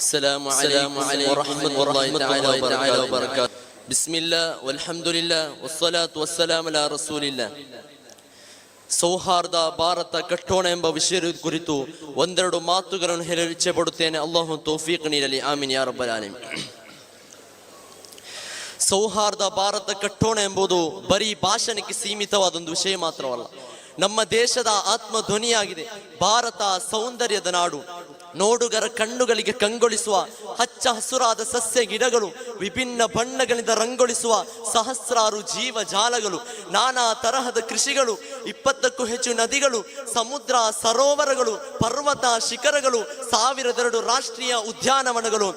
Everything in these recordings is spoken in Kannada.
السلام عليكم ورحمة الله تعالى وبركاته. بسم الله والحمد لله والصلاة والسلام على رسول الله. ಸೌಹಾರ್ದ ಭಾರತ ಕಟ್ಟೋಣ ಎಂಬ ವಿಷಯದ ಕುರಿತು ಒಂದೆರಡು ಮಾತುಗಳನ್ನು ಹೇಳಲು ಇಚ್ಛೆ ಪಡುತ್ತೇನೆ. ಅಲ್ಲಾಹು ತೌಫೀಕ್ ನೀಡಲಿ, ಆಮೀನ್ ಯಾ ರಬ್ಬಲ್ ಆಲಮೀನ್. ಸೌಹಾರ್ದ ಭಾರತ ಕಟ್ಟೋಣ ಎಂಬುದು ಬರೀ ಭಾಷಣಕ್ಕೆ ಸೀಮಿತವಾದೊಂದು ವಿಷಯ ಮಾತ್ರವಲ್ಲ, ನಮ್ಮ ದೇಶದ ಆತ್ಮ ಧ್ವನಿಯಾಗಿದೆ. ಭಾರತ ಸೌಂದರ್ಯದ ನಾಡು, ನೋಡುಗರ ಕಣ್ಣುಗಳಿಗೆ ಕಂಗೊಳಿಸುವ ಹಚ್ಚ ಹಸುರಾದ ಸಸ್ಯ ಗಿಡಗಳು, ವಿಭಿನ್ನ ಬಣ್ಣಗಳಿಂದ ರಂಗೊಳಿಸುವ ಸಹಸ್ರಾರು ಜೀವ ಜಾಲಗಳು, ನಾನಾ ತರಹದ ಕೃಷಿಗಳು, 20ಕ್ಕೂ ಹೆಚ್ಚು ನದಿಗಳು, ಸಮುದ್ರ ಸರೋವರಗಳು, ಪರ್ವತ ಶಿಖರಗಳು, 1002 ರಾಷ್ಟ್ರೀಯ ಉದ್ಯಾನವನಗಳು.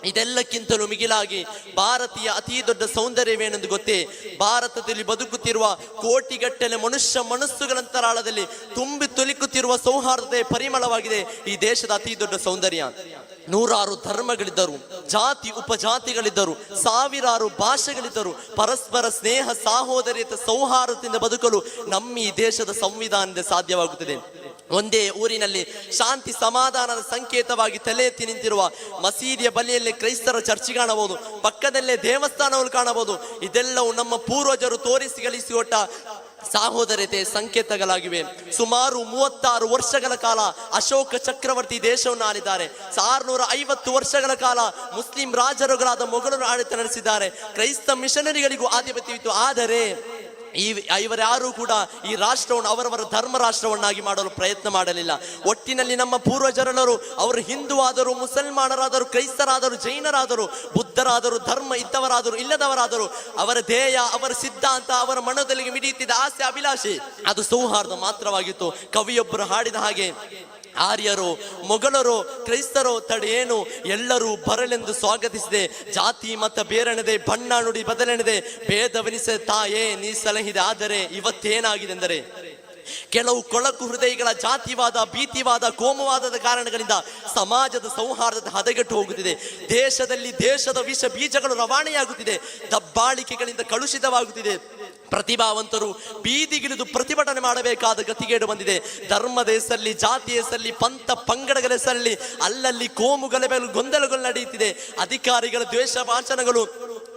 ಇದೆಲ್ಲಕ್ಕಿಂತಲೂ ಮಿಗಿಲಾಗಿ ಭಾರತೀಯ ಅತಿ ದೊಡ್ಡ ಸೌಂದರ್ಯವೇನೆಂದು ಗೊತ್ತೇ? ಭಾರತದಲ್ಲಿ ಬದುಕುತ್ತಿರುವ ಕೋಟಿಗಟ್ಟಲೆ ಮನುಷ್ಯ ಮನಸ್ಸುಗಳಂತರಾಳದಲ್ಲಿ ತುಂಬಿ ತುಳುಕುತ್ತಿರುವ ಸೌಹಾರ್ದತೆ ಪರಿಮಳವಾಗಿದೆ ಈ ದೇಶದ ಅತಿ ದೊಡ್ಡ ಸೌಂದರ್ಯ. ನೂರಾರು ಧರ್ಮಗಳಿದ್ದರು, ಜಾತಿ ಉಪಜಾತಿಗಳಿದ್ದರು, ಸಾವಿರಾರು ಭಾಷೆಗಳಿದ್ದರು, ಪರಸ್ಪರ ಸ್ನೇಹ ಸಾಹೋದರ್ಯತೆ ಸೌಹಾರ್ದತೆಯಿಂದ ಬದುಕಲು ನಮ್ಮ ಈ ದೇಶದ ಸಂವಿಧಾನದಿಂದ ಸಾಧ್ಯವಾಗುತ್ತದೆ. ಒಂದೇ ಊರಿನಲ್ಲಿ ಶಾಂತಿ ಸಮಾಧಾನದ ಸಂಕೇತವಾಗಿ ತಲೆ ಎತ್ತಿ ನಿಂತಿರುವ ಮಸೀದಿಯ ಬಳಿಯಲ್ಲೇ ಕ್ರೈಸ್ತರ ಚರ್ಚ್ ಕಾಣಬಹುದು, ಪಕ್ಕದಲ್ಲೇ ದೇವಸ್ಥಾನವನ್ನು ಕಾಣಬಹುದು. ಇದೆಲ್ಲವೂ ನಮ್ಮ ಪೂರ್ವಜರು ತೋರಿಸಿ ಗಳಿಸಿಕೊಟ್ಟ ಸಹೋದರತೆ ಸಂಕೇತಗಳಾಗಿವೆ. ಸುಮಾರು 36 ವರ್ಷಗಳ ಕಾಲ ಅಶೋಕ ಚಕ್ರವರ್ತಿ ದೇಶವನ್ನು ಆಳಿದ್ದಾರೆ. 650 ವರ್ಷಗಳ ಕಾಲ ಮುಸ್ಲಿಂ ರಾಜರುಗಳಾದ ಮೊಘಲರು ಆಡಳಿತ ನಡೆಸಿದ್ದಾರೆ. ಕ್ರೈಸ್ತ ಮಿಷನರಿಗಳಿಗೂ ಆಧಿಪತ್ಯವಿತ್ತು. ಆದರೆ ಇವರ್ಯಾರೂ ಕೂಡ ಈ ರಾಷ್ಟ್ರವನ್ನು ಅವರವರ ಧರ್ಮ ರಾಷ್ಟ್ರವನ್ನಾಗಿ ಮಾಡಲು ಪ್ರಯತ್ನ ಮಾಡಲಿಲ್ಲ. ಒಟ್ಟಿನಲ್ಲಿ ನಮ್ಮ ಪೂರ್ವಜರೆಲ್ಲರೂ, ಅವರು ಹಿಂದೂ ಆದರೂ, ಮುಸಲ್ಮಾನರಾದರು, ಕ್ರೈಸ್ತರಾದರು, ಜೈನರಾದರು, ಬುದ್ಧರಾದರು, ಧರ್ಮ ಇದ್ದವರಾದರು ಇಲ್ಲದವರಾದರು, ಅವರ ಧ್ಯೇಯ, ಅವರ ಸಿದ್ಧಾಂತ, ಅವರ ಮನದಲ್ಲಿ ಮಿಡಿಯುತ್ತಿದ್ದ ಆಸೆ ಅಭಿಲಾಷೆ ಅದು ಸೌಹಾರ್ದ ಮಾತ್ರವಾಗಿತ್ತು. ಕವಿಯೊಬ್ಬರು ಹಾಡಿದ ಹಾಗೆ, ಆರ್ಯರು, ಮೊಘಲರು, ಕ್ರೈಸ್ತರು ತಡೆಯೇನು, ಎಲ್ಲರೂ ಬರಲೆಂದು ಸ್ವಾಗತಿಸಿದೆ. ಜಾತಿ ಮತ ಬೇರೆಣದೆ, ಬಣ್ಣ ನುಡಿ ಬದಲೆಣದೆ, ಭೇದವೆನಿಸದೆ ತಾಯೇ ನೀ ಸಲಹಿದೆ. ಆದರೆ ಇವತ್ತೇನಾಗಿದೆ ಎಂದರೆ, ಕೆಲವು ಕೊಳಕು ಹೃದಯಗಳ ಜಾತಿವಾದ, ಭೀತಿವಾದ, ಕೋಮುವಾದದ ಕಾರಣಗಳಿಂದ ಸಮಾಜದ ಸೌಹಾರ್ದತೆ ಹದಗೆಟ್ಟು ಹೋಗುತ್ತಿದೆ. ದೇಶದಲ್ಲಿ ದೇಶದ ವಿಷ ಬೀಜಗಳು ರವಾನೆಯಾಗುತ್ತಿದೆ. ದಬ್ಬಾಳಿಕೆಗಳಿಂದ ಕಲುಷಿತವಾಗುತ್ತಿದೆ. ಪ್ರತಿಭಾವಂತರು ಬೀದಿಗಿಳಿದು ಪ್ರತಿಭಟನೆ ಮಾಡಬೇಕಾದ ಗತಿಗೇಡು ಬಂದಿದೆ. ಧರ್ಮದ ಹೆಸರಲ್ಲಿ, ಜಾತಿಯ ಹೆಸರಲ್ಲಿ, ಪಂಥ ಪಂಗಡಗಳ ಹೆಸರಲ್ಲಿ ಅಲ್ಲಲ್ಲಿ ಕೋಮು ಗಲಭೆಗಳು, ಗೊಂದಲಗಳು ನಡೆಯುತ್ತಿದೆ. ಅಧಿಕಾರಿಗಳ ದ್ವೇಷ ಭಾಷಣಗಳು,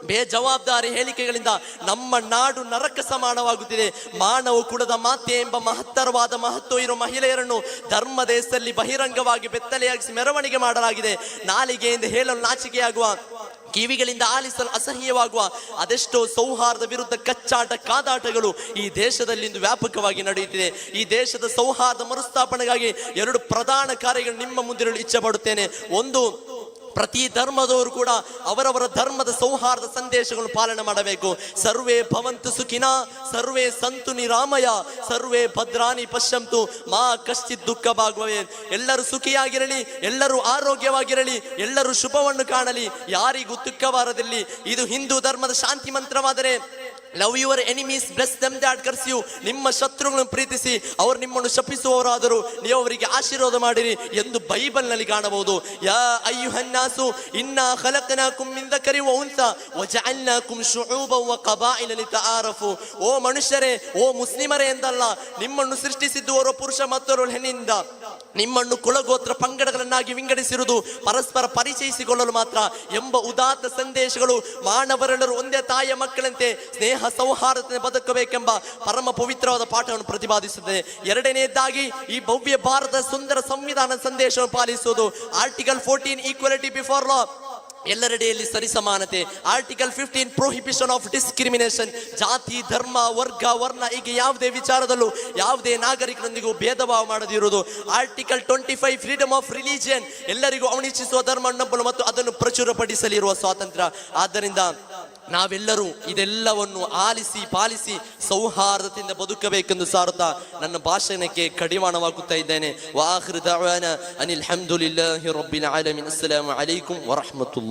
ಬೇಜವಾಬ್ದಾರಿ ಹೇಳಿಕೆಗಳಿಂದ ನಮ್ಮ ನಾಡು ನರಕ ಸಮಾನವಾಗುತ್ತಿದೆ. ಮಾನವ ಕುಲದ ಮಾತೆ ಎಂಬ ಮಹತ್ತರವಾದ ಮಹತ್ವ ಇರುವ ಮಹಿಳೆಯರನ್ನು ಧರ್ಮದ ಹೆಸರಲ್ಲಿ ಬಹಿರಂಗವಾಗಿ ಬೆತ್ತಲೆಯಾಗಿಸಿ ಮೆರವಣಿಗೆ ಮಾಡಲಾಗಿದೆ. ನಾಲಿಗೆಯಿಂದ ಹೇಳಲು ನಾಚಿಕೆಯಾಗುವ, ಕಿವಿಗಳಿಂದ ಆಲಿಸಲು ಅಸಹ್ಯವಾಗುವ ಅದೆಷ್ಟೋ ಸೌಹಾರ್ದ ವಿರುದ್ಧ ಕಚ್ಚಾಟ ಕಾದಾಟಗಳು ಈ ದೇಶದಲ್ಲಿ ಇಂದು ವ್ಯಾಪಕವಾಗಿ ನಡೆಯುತ್ತಿದೆ. ಈ ದೇಶದ ಸೌಹಾರ್ದ ಮರುಸ್ಥಾಪನೆಗಾಗಿ 2 ಪ್ರಧಾನ ಕಾರ್ಯಗಳು ನಿಮ್ಮ ಮುಂದಿರಲು ಇಚ್ಛೆ ಪಡುತ್ತೇನೆ. ಒಂದು, ಪ್ರತಿ ಧರ್ಮದವರು ಕೂಡ ಅವರವರ ಧರ್ಮದ ಸೌಹಾರ್ದ ಸಂದೇಶಗಳನ್ನು ಪಾಲನೆ ಮಾಡಬೇಕು. ಸರ್ವೇ ಭವಂತು ಸುಖಿನ, ಸರ್ವೇ ಸಂತು ನಿರಾಮಯ, ಸರ್ವೇ ಭದ್ರಾನಿ ಪಶ್ಯಂತು ಮಾ ಕಶ್ಚಿತ್ ದುಃಖ ಭಾಗವೇ. ಎಲ್ಲರೂ ಸುಖಿಯಾಗಿರಲಿ, ಎಲ್ಲರೂ ಆರೋಗ್ಯವಾಗಿರಲಿ, ಎಲ್ಲರೂ ಶುಭವನ್ನು ಕಾಣಲಿ, ಯಾರಿಗೂ ದುಃಖ ಬಾರದಿರಲಿ. ಇದು ಹಿಂದೂ ಧರ್ಮದ ಶಾಂತಿ ಮಂತ್ರವಾದರೆ, love your enemies, bless them that curse you. ನಿಮ್ಮ ಶತ್ರುಗಳನ್ನು ಪ್ರೀತಿಸಿ, ಅವರು ನಿಮ್ಮನ್ನು ಶಪಿಸುವವರಾದರೂ ನೀವು ಅವರಿಗೆ ಆಶೀರ್ವಾದ ಮಾಡಿರಿ ಎಂದು ಬೈಬಲ್ನಲ್ಲಿ ಕಾಣಬಹುದು. ಯಾ ಅಯ್ಯುಹನ್ನಾಸು ಇನ್ನಾ ಖಲಕ್ನಾಕುಂ ಮಿನ್ ದಕರಿ ವ ಉನ್ಸಾ ವಜಅಲ್ನಾಕುಂ ಶುಊಬನ್ ವ ಕಬಾಯಿಲ ಲಿತಆರಫು. ಓ ಮನುಷ್ಯರೇ, ಓ ಮುಸ್ಲಿಮರೇ ಎಂದಲ್ಲ, ನಿಮ್ಮನ್ನು ಸೃಷ್ಟಿಸಿದ್ದು ಓರ್ವ ಪುರುಷ ಮತ್ತು ಹೆಣ್ಣಿನಿಂದ. ನಿಮ್ಮನ್ನು ಕುಲಗೋತ್ರ ಪಂಗಡಗಳನ್ನಾಗಿ ವಿಂಗಡಿಸಿರುವುದು ಪರಸ್ಪರ ಪರಿಚಯಿಸಿಕೊಳ್ಳಲು ಮಾತ್ರ ಎಂಬ ಉದಾತ್ತ ಸಂದೇಶಗಳು ಮಾನವರೆಲ್ಲರೂ ಒಂದೇ ತಾಯಿಯ ಮಕ್ಕಳಂತೆ ಸ್ನೇಹ ಸೌಹಾರ್ದತೆ ಬದುಕಬೇಕೆಂಬ ಪರಮ ಪವಿತ್ರವಾದ ಪಾಠವನ್ನು ಪ್ರತಿಪಾದಿಸುತ್ತದೆ. ಎರಡನೆಯದಾಗಿ, ಈ ಭವ್ಯ ಭಾರತದ ಸುಂದರ ಸಂವಿಧಾನ ಸಂದೇಶವನ್ನು ಪಾಲಿಸುವುದು. ಆರ್ಟಿಕಲ್ 14 ಈಕ್ವಾಲಿಟಿ ಬಿಫೋರ್ ಲಾ, ಎಲ್ಲರೆಡೆಯಲ್ಲಿ ಸರಿಸಮಾನತೆ. ಆರ್ಟಿಕಲ್ 15 ಪ್ರೊಹಿಬಿಷನ್ ಆಫ್ ಡಿಸ್ಕ್ರಿಮಿನೇಷನ್, ಜಾತಿ, ಧರ್ಮ, ವರ್ಗ, ವರ್ಣ ಹೀಗೆ ಯಾವುದೇ ವಿಚಾರದಲ್ಲೂ ಯಾವುದೇ ನಾಗರಿಕರೊಂದಿಗೂ ಭೇದ ಭಾವ ಮಾಡದಿರುವುದು. ಆರ್ಟಿಕಲ್ 25 ಫ್ರೀಡಮ್ ಆಫ್ ರಿಲಿಜಿಯನ್, ಎಲ್ಲರಿಗೂ ಅವನಿಚ್ಛಿಸುವ ಧರ್ಮ ನಂಬಲು ಮತ್ತು ಅದನ್ನು ಪ್ರಚುರಪಡಿಸಲಿರುವ ಸ್ವಾತಂತ್ರ್ಯ. ಆದ್ದರಿಂದ ನಾವೆಲ್ಲರೂ ಇದೆಲ್ಲವನ್ನು ಆಲಿಸಿ ಪಾಲಿಸಿ ಸೌಹಾರ್ದತೆಯಿಂದ ಬದುಕಬೇಕೆಂದು ಸಾರುತ್ತಾ ನನ್ನ ಭಾಷಣಕ್ಕೆ ಕಡಿವಾಣವಾಗುತ್ತಾ ಇದ್ದೇನೆ. ವಾಖಿರು ದಅವಾನಾ ಅನಿಲ್ ಹಮ್ದುಲಿಲ್ಲಾಹಿ ರಬ್ಬಿಲ್ ಆಲಮೀನ್. ಅಸ್ಸಲಾಮು ಅಲೈಕುಂ ವರಹಮತುಲ್ಲಾಹ್.